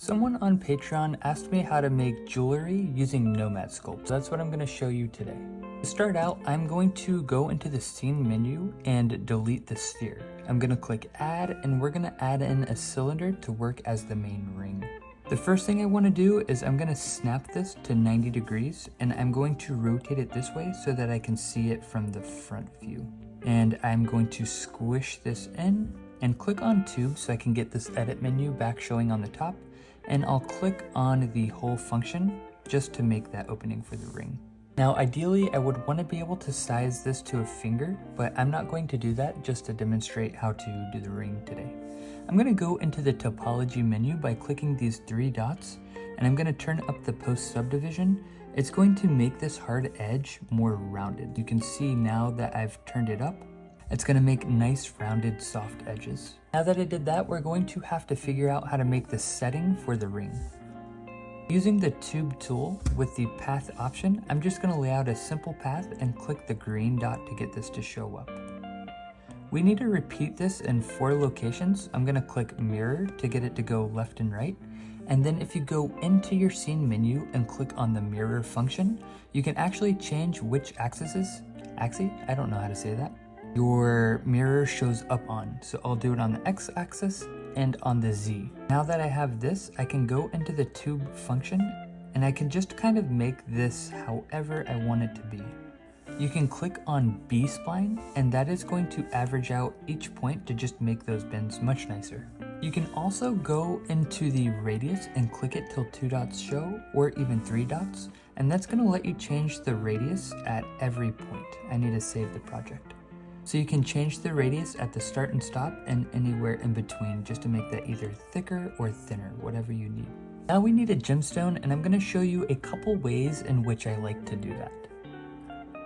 Someone on Patreon asked me how to make jewelry using nomad sculpt. That's what I'm going to show you today. To start out, I'm going to go into the scene menu and delete the sphere. I'm going to click add, and we're going to add in a cylinder to work as the main ring. The first thing I want to do is I'm going to snap this to 90 degrees, and I'm going to rotate it this way so that I can see it from the front view. And I'm going to squish this in and click on tube so I can get this edit menu back showing on the top. And I'll click on the hole function just to make that opening for the ring. Now ideally I would want to be able to size this to a finger, but I'm not going to do that just to demonstrate how to do the ring today. I'm going to go into the topology menu by clicking these three dots, and I'm going to turn up the post subdivision. It's going to make this hard edge more rounded. You can see now that I've turned it up, it's going to make nice rounded soft edges. Now that I did that, we're going to have to figure out how to make the setting for the ring. Using the tube tool with the path option, I'm just going to lay out a simple path and click the green dot to get this to show up. We need to repeat this in 4 locations. I'm going to click mirror to get it to go left and right. And then if you go into your scene menu and click on the mirror function, you can actually change which axis? I don't know how to say that. Your mirror shows up on. So I'll do it on the X axis and on the Z. Now that I have this, I can go into the tube function and I can just kind of make this however I want it to be. You can click on B-spline, and that is going to average out each point to just make those bends much nicer. You can also go into the radius and click it till 2 dots show, or even 3 dots, and that's going to let you change the radius at every point. I need to save the project. So you can change the radius at the start and stop and anywhere in between just to make that either thicker or thinner, whatever you need. Now we need a gemstone, and I'm going to show you a couple ways in which I like to do that.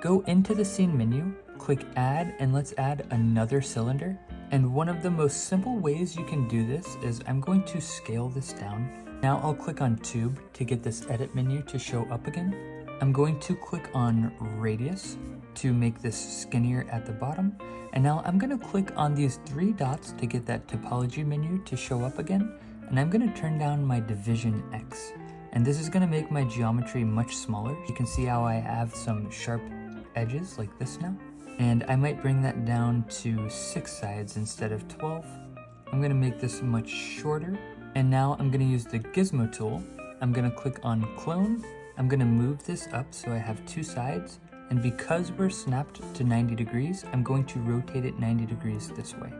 Go into the scene menu, click add, and let's add another cylinder. And one of the most simple ways you can do this is I'm going to scale this down. Now I'll click on tube to get this edit menu to show up again. I'm going to click on radius to make this skinnier at the bottom. And now I'm going to click on these 3 dots to get that topology menu to show up again. And I'm going to turn down my division X. And this is going to make my geometry much smaller. You can see how I have some sharp edges like this now. And I might bring that down to 6 sides instead of 12. I'm going to make this much shorter. And now I'm going to use the gizmo tool. I'm going to click on clone. I'm going to move this up so I have 2 sides. And because we're snapped to 90 degrees, I'm going to rotate it 90 degrees this way.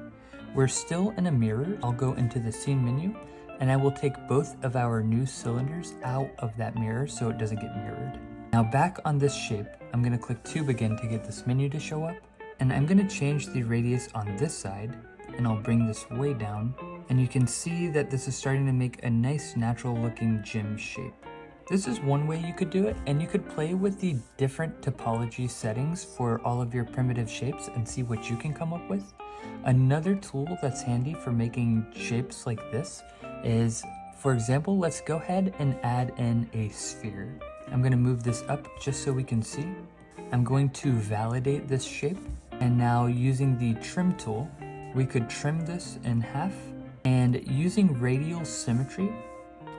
We're still in a mirror. I'll go into the scene menu, and I will take both of our new cylinders out of that mirror so it doesn't get mirrored. Now back on this shape, I'm going to click tube again to get this menu to show up. And I'm going to change the radius on this side, and I'll bring this way down. And you can see that this is starting to make a nice natural looking gem shape. This is one way you could do it, and you could play with the different topology settings for all of your primitive shapes and see what you can come up with. Another tool that's handy for making shapes like this is, for example, let's go ahead and add in a sphere. I'm going to move this up just so we can see. I'm going to validate this shape, and now using the trim tool, we could trim this in half, and using radial symmetry,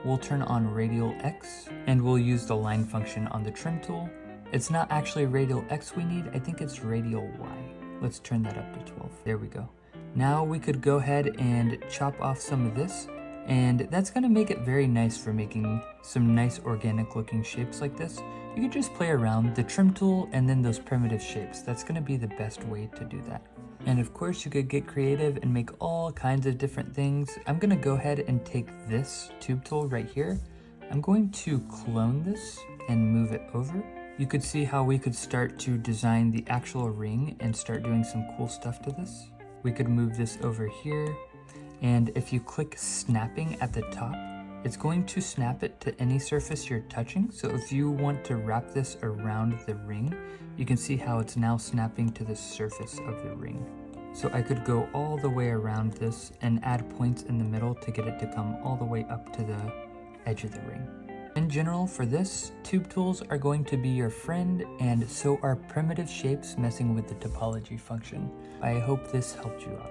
we'll turn on radial X, and we'll use the line function on the trim tool. It's not actually radial X we need, I think it's radial Y. Let's turn that up to 12. There we go. Now we could go ahead and chop off some of this, and that's going to make it very nice for making some nice organic looking shapes like this. You could just play around the trim tool and then those primitive shapes. That's going to be the best way to do that. And of course you could get creative and make all kinds of different things. I'm going to go ahead and take this tube tool right here. I'm going to clone this and move it over. You could see how we could start to design the actual ring and start doing some cool stuff to this. We could move this over here. And if you click snapping at the top, it's going to snap it to any surface you're touching. So if you want to wrap this around the ring, you can see how it's now snapping to the surface of the ring. So I could go all the way around this and add points in the middle to get it to come all the way up to the edge of the ring. In general, for this, tube tools are going to be your friend, and so are primitive shapes messing with the topology function. I hope this helped you out.